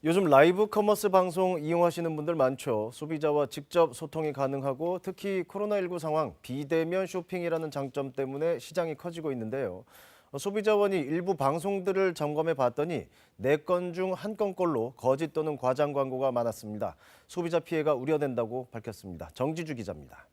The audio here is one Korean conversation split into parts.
요즘 라이브 커머스 방송 이용하시는 분들 많죠. 소비자와 직접 소통이 가능하고 특히 코로나19 상황, 비대면 쇼핑이라는 장점 때문에 시장이 커지고 있는데요. 소비자원이 일부 방송들을 점검해 봤더니 4건 중 1건꼴로 거짓 또는 과장 광고가 많았습니다. 소비자 피해가 우려된다고 밝혔습니다. 정지주 기자입니다.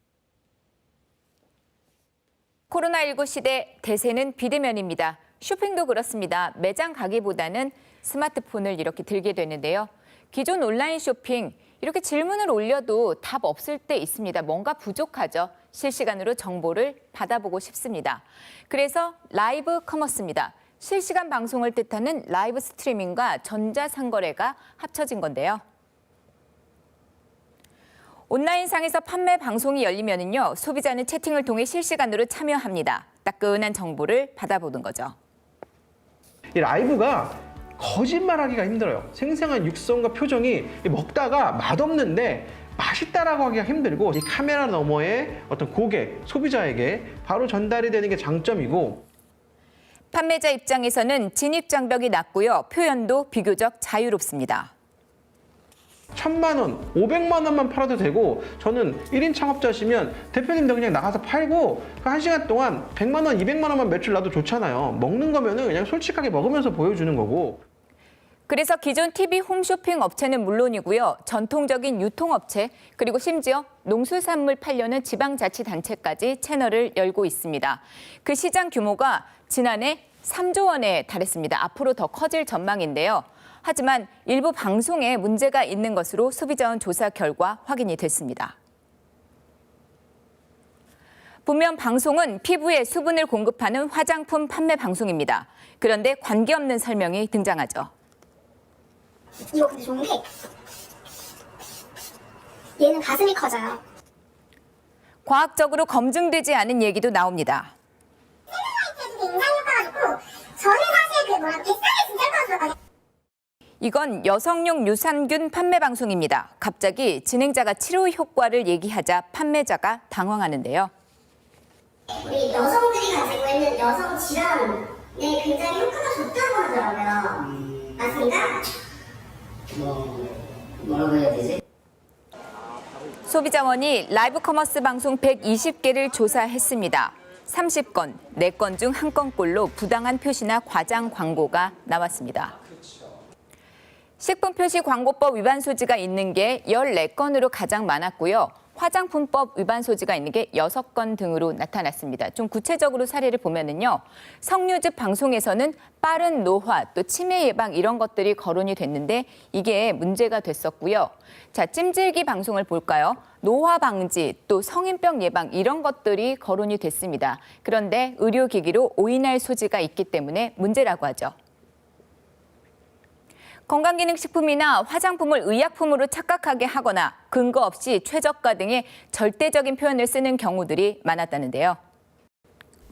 코로나19 시대 대세는 비대면입니다. 쇼핑도 그렇습니다. 매장 가기보다는 스마트폰을 이렇게 들게 되는데요. 기존 온라인 쇼핑, 이렇게 질문을 올려도 답 없을 때 있습니다. 뭔가 부족하죠. 실시간으로 정보를 받아보고 싶습니다. 그래서 라이브 커머스입니다. 실시간 방송을 뜻하는 라이브 스트리밍과 전자상거래가 합쳐진 건데요. 온라인상에서 판매 방송이 열리면요, 소비자는 채팅을 통해 실시간으로 참여합니다. 따끈한 정보를 받아보는 거죠. 이 라이브가 거짓말하기가 힘들어요. 생생한 육성과 표정이 먹다가 맛없는데 맛있다라고 하기가 힘들고, 이 카메라 너머의 어떤 고객, 소비자에게 바로 전달이 되는 게 장점이고, 판매자 입장에서는 진입 장벽이 낮고요, 표현도 비교적 자유롭습니다. 1,000만 원, 500만 원만 팔아도 되고, 저는 1인 창업자시면 대표님도 그냥 나가서 팔고 그 1시간 동안 100만 원, 200만 원만 매출 나도 좋잖아요. 먹는 거면은 그냥 솔직하게 먹으면서 보여주는 거고. 그래서 기존 TV 홈쇼핑 업체는 물론이고요, 전통적인 유통업체, 그리고 심지어 농수산물 팔려는 지방자치단체까지 채널을 열고 있습니다. 그 시장 규모가 지난해 3조 원에 달했습니다. 앞으로 더 커질 전망인데요. 하지만 일부 방송에 문제가 있는 것으로 소비자원 조사 결과 확인이 됐습니다. 분명 방송은 피부에 수분을 공급하는 화장품 판매 방송입니다. 그런데 관계없는 설명이 등장하죠. 이거 근데 좋은 게 얘는 가슴이 커져요. 과학적으로 검증되지 않은 얘기도 나옵니다. 인상 효과가 좋고, 저는 사실 뱃살이 진짜 좋아졌거든요. 이건 여성용 유산균 판매 방송입니다. 갑자기 진행자가 치료 효과를 얘기하자 판매자가 당황하는데요. 우리 여성들이 가지고 있는 여성 질환에 굉장히 효과가 좋다고 하더라고요. 맞습니까? 뭐라고 해야 되지? 소비자원이 라이브 커머스 방송 120개를 조사했습니다. 30건, 4건 중 1건꼴로 부당한 표시나 과장 광고가 나왔습니다. 식품표시광고법 위반 소지가 있는 게 14건으로 가장 많았고요. 화장품법 위반 소지가 있는 게 6건 등으로 나타났습니다. 좀 구체적으로 사례를 보면은요, 석류즙 방송에서는 빠른 노화, 또 치매 예방 이런 것들이 거론이 됐는데 이게 문제가 됐었고요. 자, 찜질기 방송을 볼까요? 노화 방지, 또 성인병 예방 이런 것들이 거론이 됐습니다. 그런데 의료기기로 오인할 소지가 있기 때문에 문제라고 하죠. 건강기능식품이나 화장품을 의약품으로 착각하게 하거나 근거 없이 최저가 등의 절대적인 표현을 쓰는 경우들이 많았다는데요.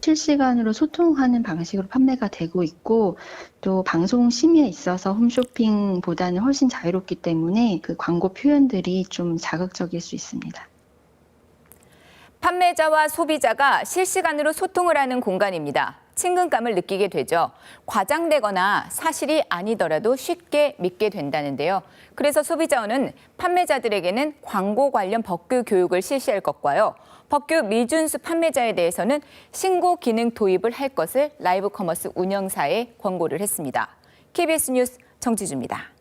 실시간으로 소통하는 방식으로 판매가 되고 있고, 또 방송 심의에 있어서 홈쇼핑보다는 훨씬 자유롭기 때문에 그 광고 표현들이 좀 자극적일 수 있습니다. 판매자와 소비자가 실시간으로 소통을 하는 공간입니다. 친근감을 느끼게 되죠. 과장되거나 사실이 아니더라도 쉽게 믿게 된다는데요. 그래서 소비자원은 판매자들에게는 광고 관련 법규 교육을 실시할 것과요, 법규 미준수 판매자에 대해서는 신고 기능 도입을 할 것을 라이브 커머스 운영사에 권고를 했습니다. KBS 뉴스 정지주입니다.